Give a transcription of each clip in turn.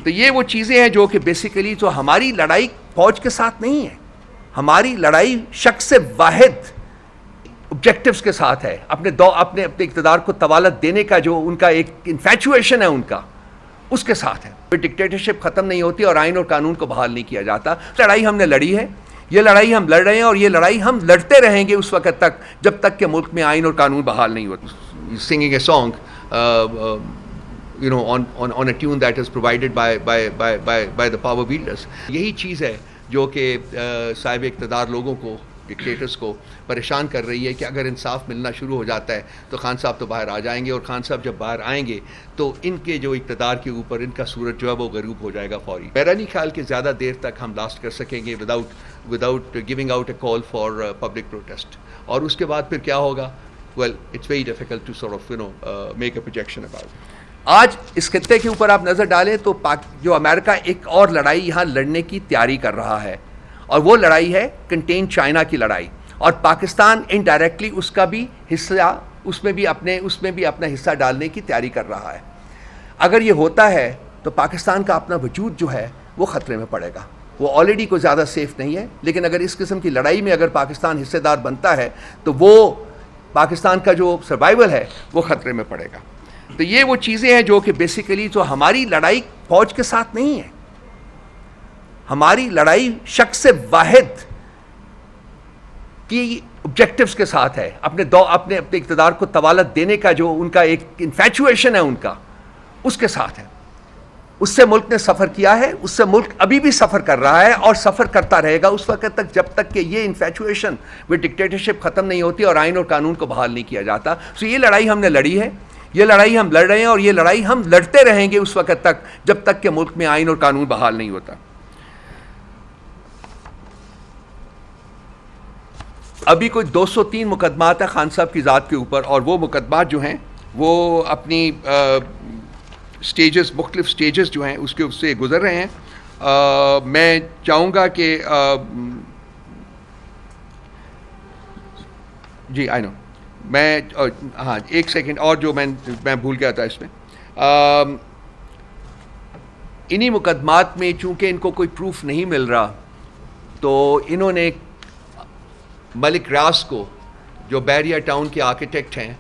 تو یہ وہ چیزیں ہیں جو کہ بیسیکلی تو ہماری لڑائی فوج کے ساتھ نہیں ہے، ہماری لڑائی شخص واحد آبجیکٹیوز کے ساتھ ہے، اپنے اقتدار کو طوالت دینے کا جو ان کا ایک انفیچویشن ہے ان کا، اس کے ساتھ ہے۔ ڈکٹیٹرشپ ختم نہیں ہوتی اور آئین اور قانون کو بحال نہیں کیا جاتا۔ لڑائی ہم نے لڑی ہے، یہ لڑائی ہم لڑ رہے ہیں، اور یہ لڑائی ہم لڑتے رہیں گے اس وقت تک جب تک کہ ملک میں آئین اور قانون بحال نہیں ہوتا۔ Singing a song on a tune that is provided by the power wielders، یہی چیز ہے جو کہ صاحب اقتدار لوگوں کو، ڈکٹیٹرز کو پریشان کر رہی ہے کہ اگر انصاف ملنا شروع ہو جاتا ہے تو خان صاحب تو باہر آ جائیں گے، اور خان صاحب جب باہر آئیں گے تو ان کے جو اقتدار کے اوپر ان کا سورج جو ہے وہ غروب ہو جائے گا فوری۔ میرا نہیں خیال کہ زیادہ دیر تک ہم لاسٹ کر سکیں گے without giving out a call for public protest، اور اس کے بعد پھر کیا ہوگا؟ well it's very difficult to sort of make a projection about it۔ آج اس خطے کے اوپر آپ نظر ڈالیں تو جو امریکہ ایک اور لڑائی یہاں لڑنے کی تیاری کر رہا ہے، اور وہ لڑائی ہے کنٹین چائنا کی لڑائی، اور پاکستان انڈائریکٹلی اس کا بھی حصہ، اس میں بھی اپنا حصہ ڈالنے کی تیاری کر رہا ہے۔ اگر یہ ہوتا ہے تو پاکستان کا اپنا وجود جو ہے وہ خطرے میں پڑے گا۔ وہ آلریڈی کوئی زیادہ سیف نہیں ہے، لیکن اگر اس قسم کی لڑائی میں اگر پاکستان حصے دار بنتا ہے تو وہ پاکستان کا جو سروائیول ہے وہ خطرے میں پڑے گا۔ تو یہ وہ چیزیں ہیں جو کہ بیسیکلی تو ہماری لڑائی فوج کے ساتھ نہیں ہے، ہماری لڑائی شخص واحد کی آبجیکٹیوز کے ساتھ ہے، اپنے اقتدار کو طوالت دینے کا جو ان کا ایک انفیچویشن ہے ان کا، اس کے ساتھ ہے۔ اس سے ملک نے سفر کیا ہے، اس سے ملک ابھی بھی سفر کر رہا ہے اور سفر کرتا رہے گا اس وقت تک جب تک کہ یہ انفیچویشن وہ ڈکٹیٹرشپ ختم نہیں ہوتی اور آئین اور قانون کو بحال نہیں کیا جاتا۔ سو یہ لڑائی ہم نے لڑی ہے، یہ لڑائی ہم لڑ رہے ہیں، اور یہ لڑائی ہم لڑتے رہیں گے اس وقت تک جب تک کہ ملک میں آئین اور قانون بحال نہیں ہوتا۔ ابھی کوئی 203 مقدمات ہیں خان صاحب کی ذات کے اوپر، اور وہ مقدمات جو ہیں وہ اپنی سٹیجز، مختلف سٹیجز جو ہیں اس سے گزر رہے ہیں۔ میں چاہوں گا کہ جی آئی نو، میں ہاں ایک سیکنڈ اور جو میں بھول گیا تھا اس میں، انہی مقدمات میں چونکہ ان کو کوئی پروف نہیں مل رہا تو انہوں نے ملک ریاض کو، جو بحریہ ٹاؤن کے آرکیٹیکٹ ہیں،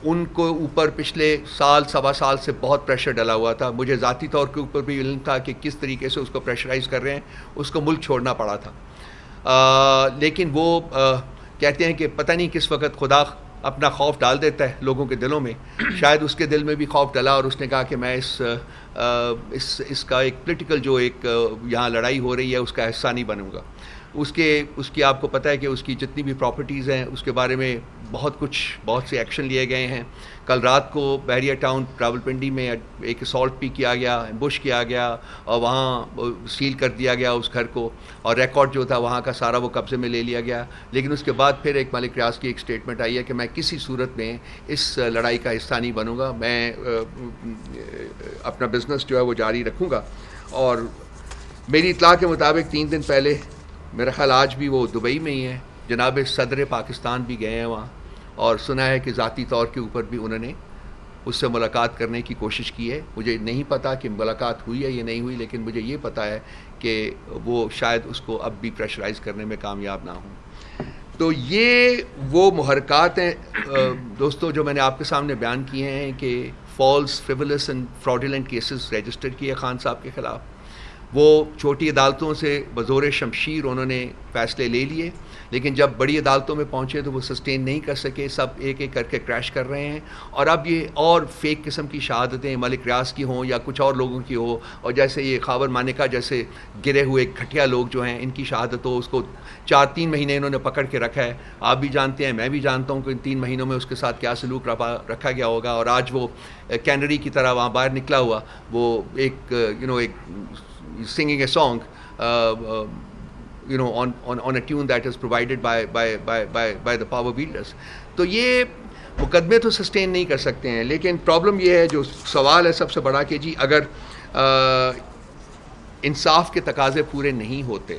ان کو اوپر پچھلے سوا سال سے بہت پریشر ڈلا ہوا تھا۔ مجھے ذاتی طور کے اوپر بھی علم تھا کہ کس طریقے سے اس کو پریشرائز کر رہے ہیں، اس کو ملک چھوڑنا پڑا تھا، لیکن وہ کہتے ہیں کہ پتہ نہیں کس وقت خدا اپنا خوف ڈال دیتا ہے لوگوں کے دلوں میں، شاید اس کے دل میں بھی خوف ڈلا، اور اس نے کہا کہ میں اس کا ایک پولیٹیکل جو ایک یہاں لڑائی ہو رہی ہے اس کا حصہ نہیں بنوں گا۔ اس کی آپ کو پتہ ہے کہ اس کی جتنی بھی پراپرٹیز ہیں اس کے بارے میں بہت سے ایکشن لیے گئے ہیں۔ کل رات کو بحریہ ٹاؤن راولپنڈی میں ایک اسالٹ بھی کیا گیا، ایمبوش کیا گیا، اور وہاں سیل کر دیا گیا اس گھر کو، اور ریکارڈ جو تھا وہاں کا سارا وہ قبضے میں لے لیا گیا۔ لیکن اس کے بعد پھر ایک ملک ریاض کی ایک سٹیٹمنٹ آئی ہے کہ میں کسی صورت میں اس لڑائی کا حصہ نہیں بنوں گا، میں اپنا بزنس جو ہے وہ جاری رکھوں گا۔ اور میری اطلاع کے مطابق 3 دن پہلے، میرا خیال آج بھی وہ دبئی میں ہی ہیں، جناب صدر پاکستان بھی گئے ہیں وہاں، اور سنا ہے کہ ذاتی طور کے اوپر بھی انہوں نے اس سے ملاقات کرنے کی کوشش کی ہے۔ مجھے نہیں پتا کہ ملاقات ہوئی ہے یا نہیں ہوئی، لیکن مجھے یہ پتا ہے کہ وہ شاید اس کو اب بھی پریشرائز کرنے میں کامیاب نہ ہوں۔ تو یہ وہ محرکات ہیں دوستو جو میں نے آپ کے سامنے بیان کیے ہیں کہ فالس، فریولس اینڈ فراڈولنٹ کیسز رجسٹر کیے خان صاحب کے خلاف۔ وہ چھوٹی عدالتوں سے بزور شمشیر انہوں نے فیصلے لے لیے، لیکن جب بڑی عدالتوں میں پہنچے تو وہ سسٹین نہیں کر سکے، سب ایک ایک کر کے کریش کر رہے ہیں۔ اور اب یہ اور فیک قسم کی شہادتیں ملک ریاض کی ہوں یا کچھ اور لوگوں کی ہو، اور جیسے یہ خاور مانیکا جیسے گرے ہوئے گھٹیا لوگ جو ہیں ان کی شہادت ہو، اس کو 4-3 مہینے انہوں نے پکڑ کے رکھا ہے۔ آپ بھی جانتے ہیں، میں بھی جانتا ہوں کہ ان 3 مہینوں میں اس کے ساتھ کیا سلوک رکھا گیا ہوگا، اور آج وہ کینری کی طرح وہاں باہر نکلا ہوا، وہ ایک singing a song on a tune that is provided by the power wielders۔ تو یہ مقدمے تو سسٹین نہیں کر سکتے ہیں، لیکن پرابلم یہ ہے، جو سوال ہے سب سے بڑا کہ جی اگر انصاف کے تقاضے پورے نہیں ہوتے،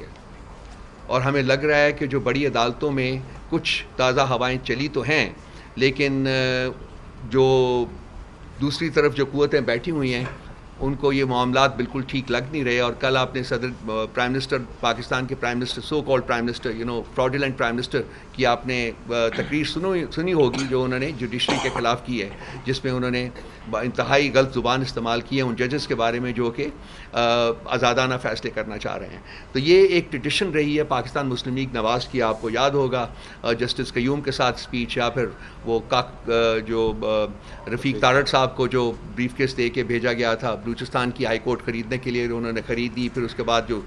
اور ہمیں لگ رہا ہے کہ جو بڑی عدالتوں میں کچھ تازہ ہوائیں چلی تو ہیں، لیکن جو دوسری طرف جو قوتیں بیٹھی ہوئی ہیں ان کو یہ معاملات بالکل ٹھیک لگ نہیں رہے. اور کل آپ نے پرائم منسٹر پاکستان کے prime minister so called prime minister fraudulent prime minister کی آپ نے تقریر سنی ہوگی جو انہوں نے جوڈیشری کے خلاف کی ہے, جس میں انہوں نے انتہائی غلط زبان استعمال کی ہے ان ججز کے بارے میں جو کہ آزادانہ فیصلے کرنا چاہ رہے ہیں. تو یہ ایک ٹریڈیشن رہی ہے پاکستان مسلم لیگ نواز کی. آپ کو یاد ہوگا جسٹس قیوم کے ساتھ اسپیچ, یا پھر وہ جو رفیق تارڑ صاحب کو جو بریف کیس دے کے بھیجا گیا تھا بلوچستان کی ہائی کورٹ خریدنے کے لیے, انہوں نے خرید دی. پھر اس کے بعد جو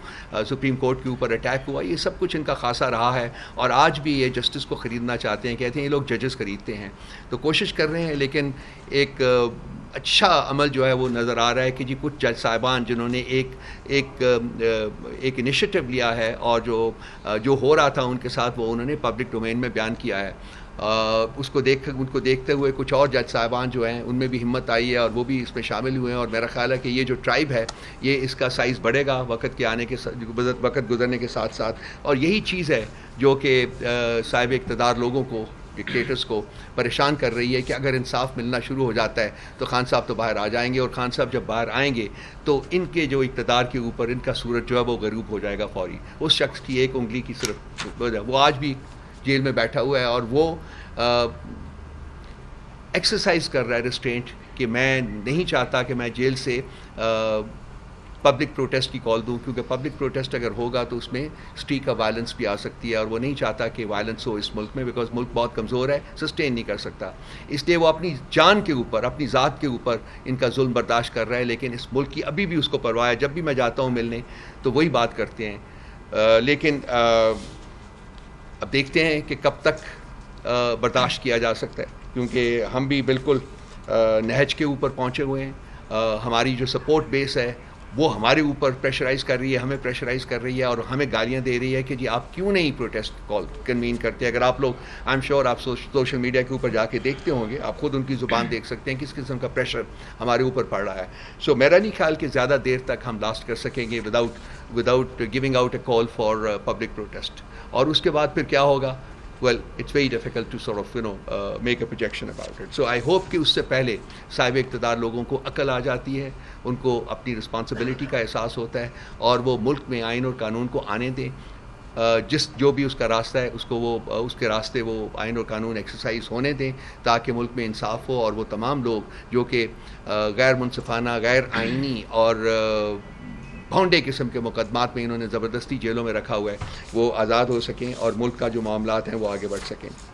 سپریم کورٹ کے اوپر اٹیک ہوا, یہ سب کچھ ان کا خاصا رہا ہے. اور آج بھی یہ جسٹس کو خریدنا چاہتے ہیں, کہتے ہیں یہ لوگ ججز خریدتے ہیں. تو کوشش کر رہے ہیں, لیکن ایک اچھا عمل جو ہے وہ نظر آ رہا ہے کہ جی کچھ جج صاحبان جنہوں نے ایک انیشیٹو لیا ہے, اور جو ہو رہا تھا ان کے ساتھ وہ انہوں نے پبلک ڈومین میں بیان کیا ہے. ان کو دیکھتے ہوئے کچھ اور جج صاحبان جو ہیں ان میں بھی ہمت آئی ہے, اور وہ بھی اس میں شامل ہوئے ہیں. اور میرا خیال ہے کہ یہ جو ٹرائب ہے یہ اس کا سائز بڑھے گا وقت گزرنے کے ساتھ ساتھ. اور یہی چیز ہے جو کہ صاحب اقتدار لوگوں کو, ڈکٹیٹرز کو پریشان کر رہی ہے کہ اگر انصاف ملنا شروع ہو جاتا ہے تو خان صاحب تو باہر آ جائیں گے, اور خان صاحب جب باہر آئیں گے تو ان کے جو اقتدار کے اوپر ان کا سورج جو ہے وہ غروب ہو جائے گا فوری. اس شخص کی ایک انگلی کی صرف وہ آج بھی جیل میں بیٹھا ہوا ہے, اور وہ ایکسرسائز کر رہا ہے ریسٹرینٹ کہ میں نہیں چاہتا کہ میں جیل سے پبلک پروٹیسٹ کی کال دوں, کیونکہ پبلک پروٹیسٹ اگر ہوگا تو اس میں اسٹریک آف وائلنس بھی آ سکتی ہے, اور وہ نہیں چاہتا کہ وائلنس ہو اس ملک میں, بیکاز ملک بہت کمزور ہے, سسٹین نہیں کر سکتا. اس لیے وہ اپنی جان کے اوپر, اپنی ذات کے اوپر ان کا ظلم برداشت کر رہا ہے. لیکن اس ملک کی ابھی بھی اس کو پرواہ ہے. جب بھی میں جاتا ہوں ملنے تو وہی بات کرتے ہیں. لیکن اب دیکھتے ہیں کہ کب تک برداشت کیا جا سکتا ہے, کیونکہ ہم بھی بالکل نہج کے اوپر پہنچے ہوئے ہیں. ہماری جو سپورٹ بیس ہے وہ ہمارے اوپر پریشرائز کر رہی ہے, ہمیں پریشرائز کر رہی ہے, اور ہمیں گالیاں دے رہی ہے کہ جی آپ کیوں نہیں پروٹیسٹ کال کنوین کرتے. اگر آپ لوگ, آئی ایم شیور آپ سوشل میڈیا کے اوپر جا کے دیکھتے ہوں گے, آپ خود ان کی زبان دیکھ سکتے ہیں کس قسم کا پریشر ہمارے اوپر پڑ رہا ہے. سو میرا نہیں خیال کہ زیادہ دیر تک ہم لاسٹ کر سکیں گے without giving out a call for public protest. اور اس کے بعد پھر کیا ہوگا, well, it's very difficult to sort of make a projection about it. So I hope کہ اس سے پہلے صاحب اقتدار لوگوں کو عقل آ جاتی ہے, ان کو اپنی رسپانسبلٹی کا احساس ہوتا ہے, اور وہ ملک میں آئین اور قانون کو آنے دیں. جو بھی اس کا راستہ ہے اس کو وہ اس کے راستے وہ آئین اور قانون ایکسرسائز ہونے دیں, تاکہ ملک میں انصاف ہو, اور وہ تمام لوگ جو کہ غیر منصفانہ, غیر آئینی اور بھونڈے قسم کے مقدمات میں انہوں نے زبردستی جیلوں میں رکھا ہوا ہے, وہ آزاد ہو سکیں, اور ملک کا جو معاملات ہیں وہ آگے بڑھ سکیں.